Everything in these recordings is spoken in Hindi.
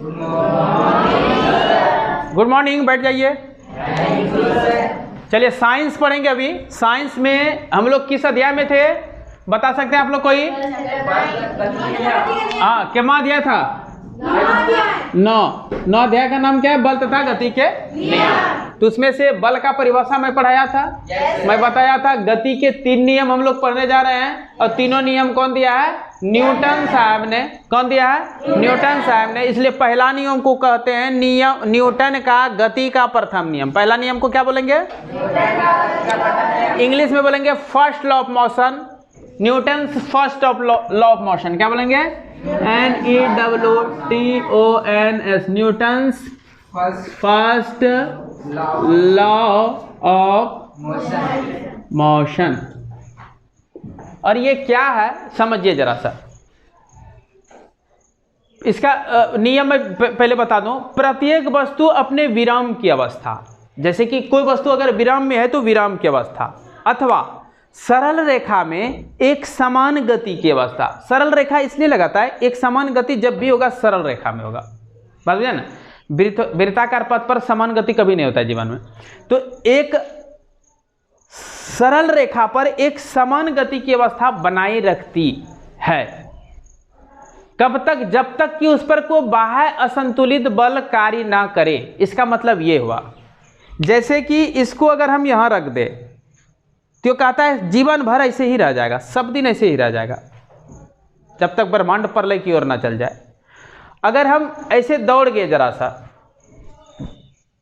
गुड मॉर्निंग, बैठ जाइए। चलिए साइंस पढ़ेंगे अभी। साइंस में हम लोग किस अध्याय में थे, बता सकते हैं आप लोग कोई? हाँ, क्या अध्याय था? 9 अध्याय का नाम क्या है? बल तथा गति के नियम। तो उसमें से बल का परिभाषा मैं पढ़ाया था। मैं बताया था गति के 3 नियम हम लोग पढ़ने जा रहे हैं, और तीनों नियम कौन दिया है? न्यूटन साहब ने। कौन दिया है? न्यूटन साहब ने। इसलिए पहला नियम को कहते हैं नियम न्यूटन का गति का प्रथम नियम। पहला नियम को क्या बोलेंगे? इंग्लिश में बोलेंगे first law of motion. Newton first of law of motion क्या बोलेंगे? NEWTONS, Newton's first law of motion. और ये क्या है समझिए जरा सा। इसका नियम मैं पहले बता दूं। प्रत्येक वस्तु अपने विराम की अवस्था, जैसे कि कोई वस्तु अगर विराम में है तो विराम की अवस्था, अथवा सरल रेखा में एक समान गति की अवस्था। सरल रेखा इसलिए लगाता है, एक समान गति जब भी होगा सरल रेखा में होगा। बात बुझे ना? वृत्ताकार पथ पर समान गति कभी नहीं होता है जीवन में। तो एक सरल रेखा पर एक समान गति की अवस्था बनाए रखती है। कब तक? जब तक कि उस पर कोई बाह्य असंतुलित बल कार्य ना करे। इसका मतलब ये हुआ, जैसे कि इसको अगर हम यहां रख दे तो कहता है जीवन भर ऐसे ही रह जाएगा, सब दिन ऐसे ही रह जाएगा, जब तक ब्रह्मांड प्रलय की ओर ना चल जाए। अगर हम ऐसे दौड़ गए, जरा सा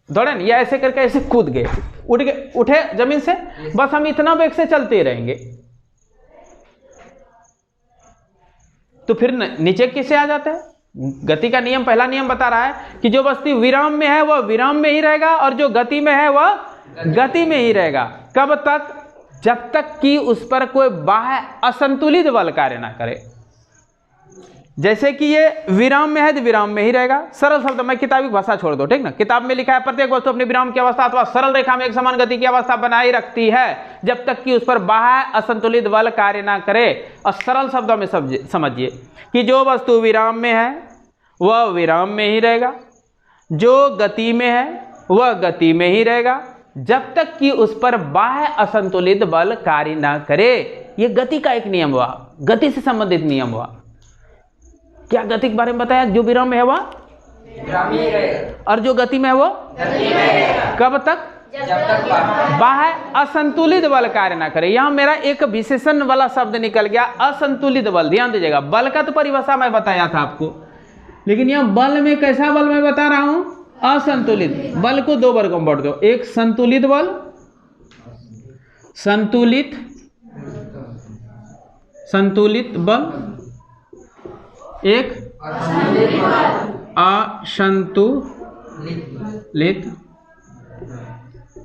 दौड़े ना, या ऐसे करके ऐसे कूद गए, उठ गए, उठे जमीन से, बस हम इतना वेग से चलते रहेंगे, तो फिर नीचे किसे आ जाते हैं? गति का नियम, पहला नियम बता रहा है कि जो वस्तु विराम में है वह विराम में ही रहेगा, और जो गति में है वह गति में ही रहेगा। कब तक? जब तक कि उस पर कोई बाह्य असंतुलित बल कार्य ना करे। जैसे कि ये विराम में है तो विराम में ही रहेगा। सरल शब्द में किताबी भाषा छोड़ दो, ठीक ना? किताब में लिखा है प्रत्येक वस्तु अपने विराम की अवस्था अथवा सरल रेखा में एक समान गति की अवस्था बनाए रखती है जब तक कि उस पर बाह्य असंतुलित बल कार्य ना करे। और सरल शब्दों में समझिए कि जो वस्तु विराम में है वह विराम में ही रहेगा, जो गति में है वह गति में ही रहेगा, जब तक कि उस पर बाह्य असंतुलित बल कार्य ना करे। यह गति का एक नियम हुआ, गति से संबंधित नियम हुआ। क्या गति के बारे में बताया? जो विराम में है वह विराम में रहेगा, और जो गति में है वो गति में रहेगा। कब तक? जब तक बाह्य असंतुलित बल कार्य ना करे। यहां मेरा एक विशेषण वाला शब्द निकल गया, असंतुलित बल। ध्यान दीजिएगा, बल का तो परिभाषा मैं बताया था आपको, लेकिन यहां बल में कैसा बल मैं बता रहा हूं? असंतुलित बल को 2 वर्गों में बांट दो। एक संतुलित बल, संतुलित बल, एक असंतुलित।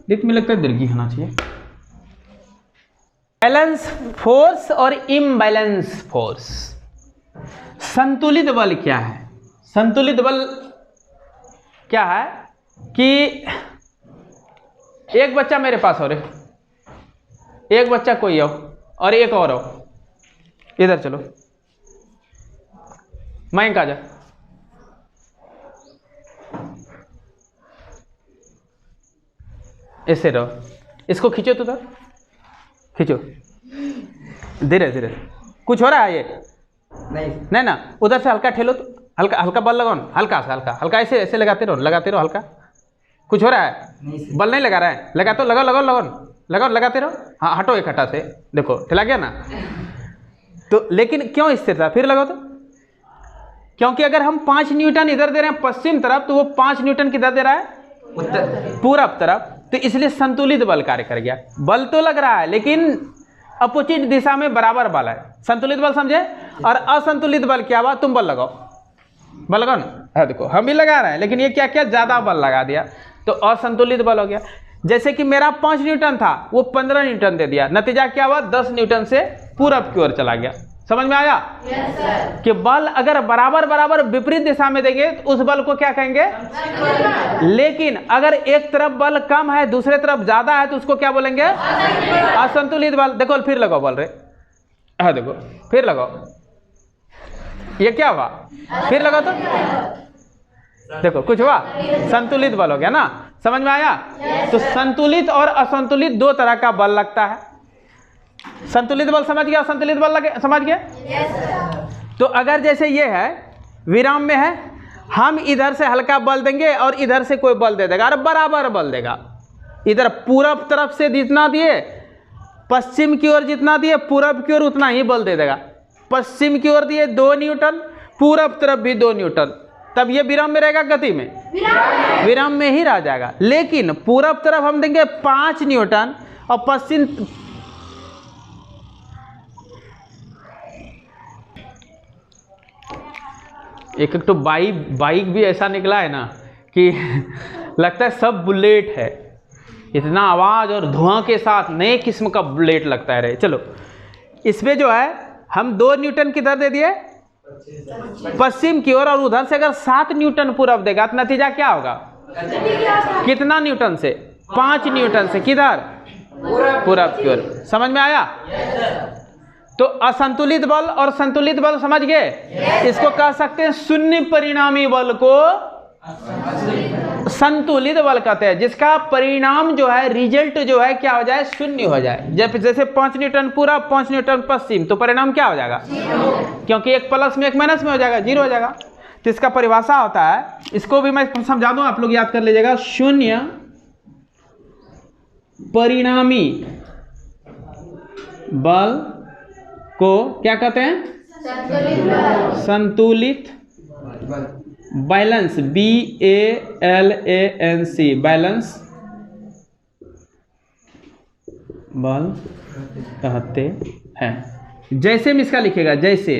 लिट में लगता है दीर्घी होना चाहिए। बैलेंस फोर्स और इम्बैलेंस फोर्स। संतुलित बल क्या है? संतुलित बल क्या है कि एक बच्चा मेरे पास हो रहे, एक बच्चा कोई हो, और एक और हो। इधर चलो, मयंक आ जा। ऐसे रहो, इसको खींचो, तो खींचो धीरे धीरे। कुछ हो रहा है? ये नहीं ना, उधर से हल्का ठेलो, तो हल्का हल्का बल लगाओ ना, हल्का से हल्का ऐसे ऐसे लगाते रहो हल्का। कुछ हो रहा है? बल नहीं लगा रहा है? लगा तो लगाओ लगाते रहो। हाँ, हटो एक हटा से, देखो ठेला गया ना। तो लेकिन क्यों स्थिरता? फिर लगाओ तो, क्योंकि अगर हम 5 न्यूटन इधर दे रहे हैं पश्चिम तरफ, तो वो 5 न्यूटन किधर दे रहा है? उत्तर पूरब तरफ। तो इसलिए संतुलित बल कार्य कर गया। बल तो लग रहा है लेकिन अपोजिट दिशा में बराबर बल है। संतुलित बल समझे? और असंतुलित बल क्या हुआ? तुम बल लगाओ, बल लगाओ ना। हाँ देखो, हम भी लगा रहे हैं, लेकिन ये क्या क्या ज्यादा बल लगा दिया, तो असंतुलित बल हो गया। जैसे कि मेरा 5 न्यूटन था, वो 15 न्यूटन दे दिया, नतीजा क्या हुआ? 10 न्यूटन से पूरब की ओर चला गया। समझ में आया? yes, कि बल अगर बराबर बराबर विपरीत दिशा में देंगे तो उस बल को क्या कहेंगे? लेकिन अगर एक तरफ बल कम है दूसरे तरफ ज्यादा है तो उसको क्या बोलेंगे? असंतुलित बल। देखो फिर लगाओ बल रे, हाँ देखो फिर लगाओ, ये क्या हुआ? फिर लगाओ तो देखो कुछ हुआ, संतुलित बल हो गया ना, समझ में आया? तो संतुलित और असंतुलित दो तरह का बल लगता है। संतुलित बल समझ गया, असंतुलित बल लगे समझ गया? तो अगर जैसे ये है विराम में है, हम इधर से हल्का बल देंगे और इधर से कोई बल दे देगा और बराबर बल देगा। इधर पूरब तरफ से जितना दिए, पश्चिम की ओर जितना दिए, पूरब की ओर उतना ही बल दे देगा। पश्चिम की ओर दिए 2 न्यूटन, पूरब तरफ भी 2 न्यूटन, तब ये विराम में रहेगा, गति में विराम में ही रह जाएगा। लेकिन पूरब तरफ हम देंगे 5 न्यूटन और पश्चिम एक तो बाइक भी ऐसा निकला है ना कि लगता है सब बुलेट है, इतना आवाज़ और धुआं के साथ नए किस्म का बुलेट लगता है रे। चलो इसमें जो है हम 2 न्यूटन किधर दे दिए, पश्चिम की ओर, और उधर से अगर 7 न्यूटन पूरब देगा तो नतीजा क्या होगा, कितना न्यूटन से, 5 न्यूटन से, किधर, पूरब की ओर। समझ में आया? तो असंतुलित बल और संतुलित बल समझ गए? इसको कह सकते हैं शून्य परिणामी बल को संतुलित बल कहते हैं, जिसका परिणाम जो है, रिजल्ट जो है क्या हो जाए, शून्य हो जाए। जब जैसे 5 न्यूटन पूरब 5 न्यूटन पश्चिम, तो परिणाम क्या हो जाएगा, क्योंकि एक प्लस में एक माइनस में हो जाएगा, 0 हो जाएगा। तो इसका परिभाषा होता है, इसको भी मैं समझा दूं, आप लोग याद कर लीजिएगा। शून्य परिणामी बल को क्या कहते हैं, संतुलित बैलेंस, BALANC, बैलेंस बल कहते हैं। जैसे में इसका लिखेगा, जैसे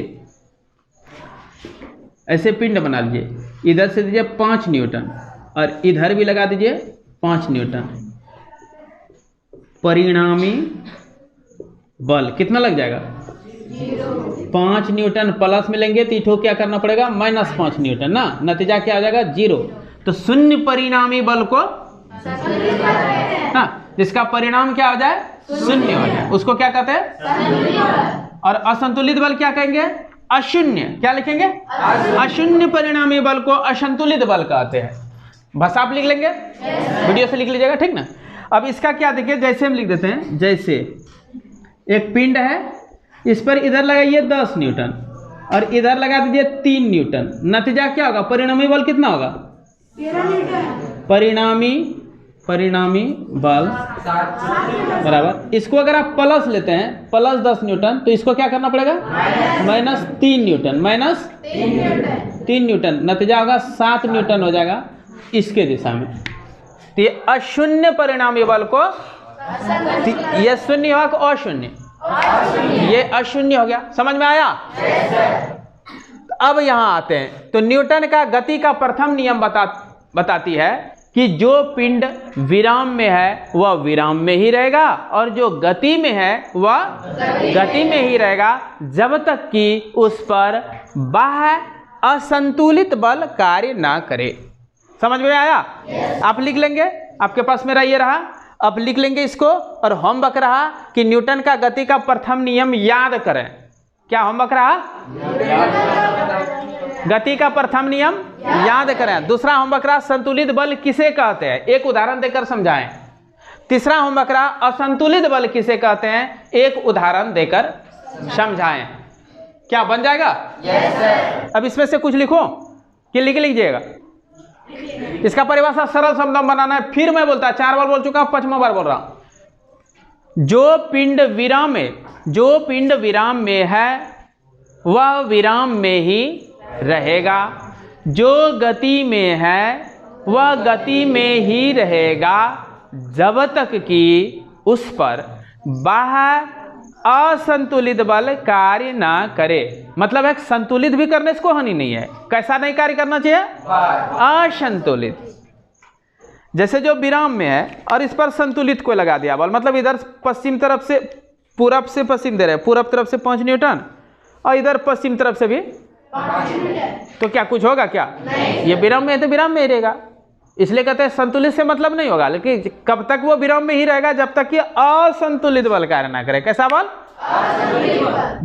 ऐसे पिंड बना लीजिए, इधर से दीजिए 5 न्यूटन और इधर भी लगा दीजिए 5 न्यूटन, परिणामी बल कितना लग जाएगा, 5 न्यूटन प्लस में लेंगे तो इठो क्या करना पड़ेगा, -5 न्यूटन ना, नतीजा क्या हो जाएगा, 0। तो शून्य परिणामी बल को हाँ, जिसका परिणाम क्या हो जाए, शून्य हो जाए, उसको क्या कहते हैं। और असंतुलित बल क्या कहेंगे, अशून्य। क्या लिखेंगे, अशून्य परिणामी बल को असंतुलित बल कहते हैं। बस आप लिख लेंगे, वीडियो से लिख लीजिएगा, ठीक ना। अब इसका क्या देखिए, जैसे हम लिख देते हैं, जैसे एक पिंड है, इस पर इधर लगाइए 10 न्यूटन और इधर लगा दीजिए 3 न्यूटन, नतीजा क्या होगा, परिणामी बल कितना होगा, 13 न्यूटन। परिणामी बल बराबर, इसको अगर आप प्लस लेते हैं, प्लस 10 न्यूटन, तो इसको क्या करना पड़ेगा, -3 न्यूटन, -3 न्यूटन, नतीजा होगा 7 न्यूटन हो जाएगा इसके दिशा में। तो ये अशून्य परिणामी बल को, ये शून्य होगा कि अशून्य, ये अशून्य हो गया। समझ में आया? अब यहां आते हैं, तो न्यूटन का गति का प्रथम नियम बताती है कि जो पिंड विराम में है वह विराम में ही रहेगा और जो गति में है वह गति में ही रहेगा, जब तक कि उस पर बाह्य असंतुलित बल कार्य ना करे। समझ में आया? आप लिख लेंगे, आपके पास मेरा ये रहा, अब लिख लेंगे इसको। और होमवर्क रहा कि न्यूटन का गति का प्रथम नियम याद करें। क्या होमवर्क रहा? गति का प्रथम नियम याद करें। दूसरा होमवर्क रहा संतुलित बल किसे कहते हैं, एक उदाहरण देकर समझाएं। तीसरा होमवर्क रहा असंतुलित बल किसे कहते हैं, एक उदाहरण देकर समझाएं। क्या बन जाएगा? Yes sir. अब इसमें से कुछ लिखो कि लिख लीजिएगा। इसका परिभाषा सरल शब्दों में बनाना है। फिर मैं बोलता, 4 बार बोल चुका हूं, 5वां बार बोल रहा हूं। जो पिंड विराम में है वह विराम में ही रहेगा, जो गति में है वह गति में ही रहेगा, जब तक कि उस पर बाह्य असंतुलित बल कार्य ना करे। मतलब है संतुलित भी करने से कोई हानि नहीं है। कैसा नहीं कार्य करना चाहिए? असंतुलित। जैसे जो विराम में है और इस पर संतुलित को लगा दिया बल, मतलब इधर पश्चिम तरफ से पूरब से पश्चिम दे रहे हैं, पूरब तरफ से 5 न्यूटन और इधर पश्चिम तरफ से भी 5 न्यूटन, तो क्या कुछ होगा? क्या नहीं। ये विराम में है तो विराम में ही रहेगा, इसलिए कहते हैं संतुलित से मतलब नहीं होगा। लेकिन कब तक वो विराम में ही रहेगा? जब तक कि असंतुलित बल कार्य ना करे। कैसा बल?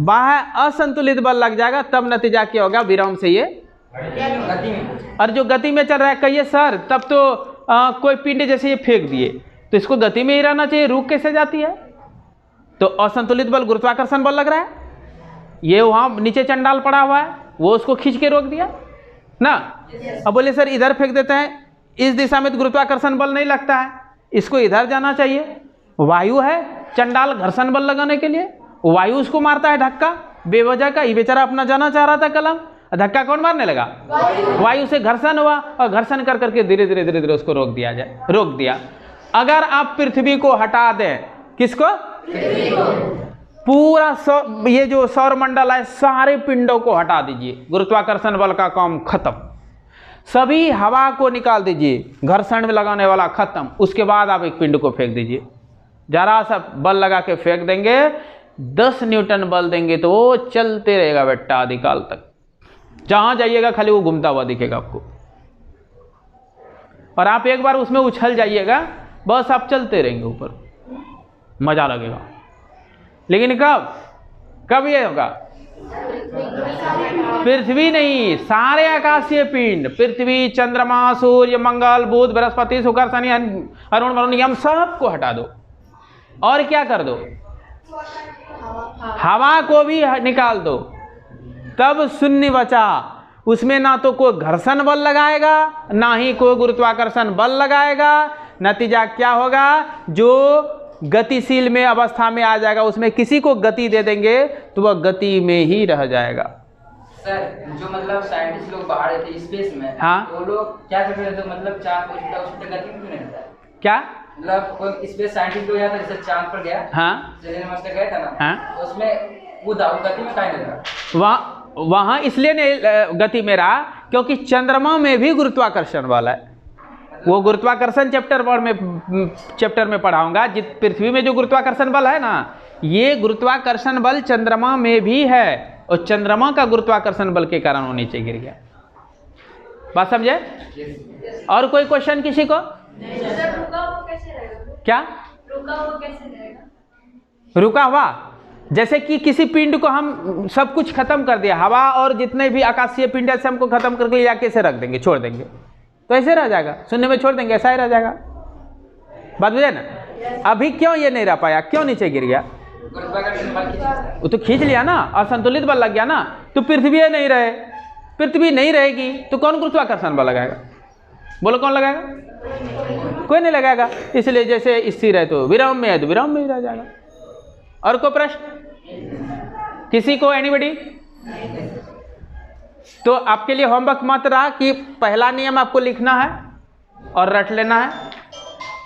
बाह्य असंतुलित बल लग जाएगा, तब नतीजा क्या होगा? विराम से ये और जो गति में चल रहा है, कहिए सर तब तो कोई पिंड जैसे ये फेंक दिए तो इसको गति में ही रहना चाहिए, रुक कैसे जाती है? तो असंतुलित बल गुरुत्वाकर्षण बल लग रहा है। ये वहां नीचे चंडाल पड़ा हुआ है, वो उसको खींच के रोक दिया ना। अब बोले सर इधर फेंक देते हैं, इस दिशा में तो गुरुत्वाकर्षण बल नहीं लगता है, इसको इधर जाना चाहिए। वायु है, चंडाल घर्षण बल लगाने के लिए वायु उसको मारता है धक्का बेवजह का। ये बेचारा अपना जाना चाह रहा था कलम, धक्का कौन मारने लगा? वायु से घर्षण हुआ और घर्षण कर करके धीरे धीरे धीरे धीरे उसको रोक दिया। अगर आप पृथ्वी को हटा दें, किसको? पूरा ये जो सौर मंडल है सारे पिंडों को हटा दीजिए, गुरुत्वाकर्षण बल का काम खत्म। सभी हवा को निकाल दीजिए, घर्षण में लगाने वाला खत्म। उसके बाद आप एक पिंड को फेंक दीजिए, जरा सा बल लगा के फेंक देंगे, 10 न्यूटन बल देंगे तो वो चलते रहेगा बेटा आदिकाल तक। जहां जाइएगा खाली वो घूमता हुआ दिखेगा आपको, और आप एक बार उसमें उछल जाइएगा, बस आप चलते रहेंगे ऊपर, मजा लगेगा। लेकिन कब ये होगा? पृथ्वी नहीं, सारे आकाशीय पिंड, पृथ्वी, चंद्रमा, सूर्य, मंगल, बुध, बृहस्पति, शुक्र, शनि, अरुण, वरुण, यम सबको हटा दो। और क्या कर दो? हवा को भी निकाल दो, तब शून्य बचा। उसमें ना तो कोई घर्षण बल लगाएगा, ना ही कोई गुरुत्वाकर्षण बल लगाएगा। नतीजा क्या होगा? जो गतिशील में अवस्था में आ जाएगा, उसमें किसी को गति दे देंगे तो वह गति में ही रह जाएगा। सर जो मतलब साइंटिस्ट लोग बाहर रहते स्पेस में, हाँ, वो लोग क्या करते हैं? तो मतलब चांद को उस पर गति क्यों नहीं रहता है? क्या मतलब कोई स्पेस साइंटिस्ट लोग जैसे चांद पर गया, हाँ, नमस्ते गया था ना, हाँ, तो उसमें वो गति में काहे नहीं रहा? वहां इसलिए नहीं गति में रहा क्योंकि चंद्रमा में भी गुरुत्वाकर्षण बल है। वो गुरुत्वाकर्षण चैप्टर में पढ़ाऊंगा। पृथ्वी में जो गुरुत्वाकर्षण बल है ना, ये गुरुत्वाकर्षण बल चंद्रमा में भी है, और चंद्रमा का गुरुत्वाकर्षण बल के कारण वो नीचे गिर गया। बात समझे? और कोई क्वेश्चन किसी को? रुका हुआ कैसे रहेगा? क्या रुका हुआ कैसे रहेगा? रुका हुआ, जैसे कि किसी पिंड को हम सब कुछ खत्म कर दिया, हवा और जितने भी आकाशीय पिंड है हमको खत्म करके लिया कैसे रख देंगे, छोड़ देंगे तो ऐसे रह जाएगा, शून्य में छोड़ देंगे ऐसा ही रह जाएगा। बात बुझे ना? अभी क्यों ये नहीं रह पाया, क्यों नीचे गिर गया? वो तो खींच लिया ना, असंतुलित बल लग गया ना। तो पृथ्वी नहीं रहे, पृथ्वी नहीं रहेगी तो कौन गुरुत्वाकर्षण बल लगाएगा? बोलो कौन लगाएगा? कोई नहीं लगाएगा। इसलिए जैसे स्थिर है तो विराम में है तो विराम में ही रह जाएगा। और कोई प्रश्न किसी को? एनीबडी? तो आपके लिए होमवर्क मत रहा कि पहला नियम आपको लिखना है और रट लेना है,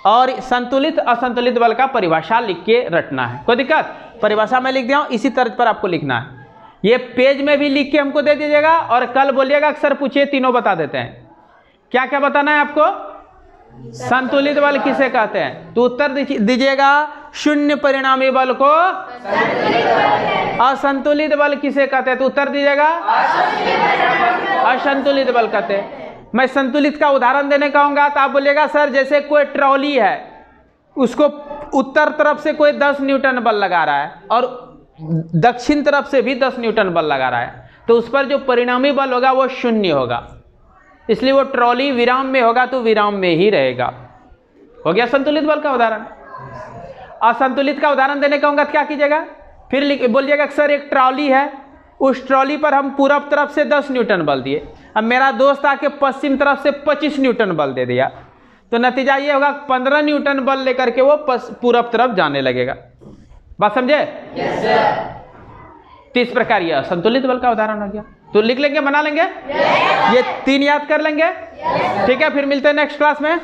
और संतुलित असंतुलित बल का परिभाषा लिख के रटना है। कोई दिक्कत? परिभाषा में लिख दिया हूं, इसी तर्ज पर आपको लिखना है। ये पेज में भी लिख के हमको दे दीजिएगा, और कल बोलिएगा सर पूछिए, तीनों बता देते हैं। क्या क्या बताना है आपको? संतुलित बल किसे कहते हैं? तो उत्तर दीजिएगा शून्य परिणामी बल को असंतुलित बल किसे कहते हैं? तो उत्तर दीजिएगा असंतुलित बल कहते हैं। मैं संतुलित का उदाहरण देने कहूंगा तो आप बोलिएगा सर जैसे कोई ट्रॉली है, उसको उत्तर तरफ से कोई 10 न्यूटन बल लगा रहा है और दक्षिण तरफ से भी 10 न्यूटन बल लगा रहा है, तो उस पर जो परिणामी बल होगा वो शून्य होगा। इसलिए वो ट्रॉली विराम में होगा तो विराम में ही रहेगा। हो गया संतुलित बल का उदाहरण। असंतुलित का उदाहरण देने कहूंगा क्या कीजिएगा? फिर बोलिएगा सर एक ट्रॉली है, उस ट्रॉली पर हम पूरब तरफ से 10 न्यूटन बल दिए, अब मेरा दोस्त आके पश्चिम तरफ से 25 न्यूटन बल दे दिया, तो नतीजा ये होगा 15 न्यूटन बल लेकर के वो पूरब तरफ जाने लगेगा। बात समझे? Yes sir. तो इस प्रकार यह संतुलित बल का उदाहरण हो गया। तो लिख लेंगे, बना लेंगे? ये 3 याद कर लेंगे? ठीक है, फिर मिलते हैं नेक्स्ट क्लास में।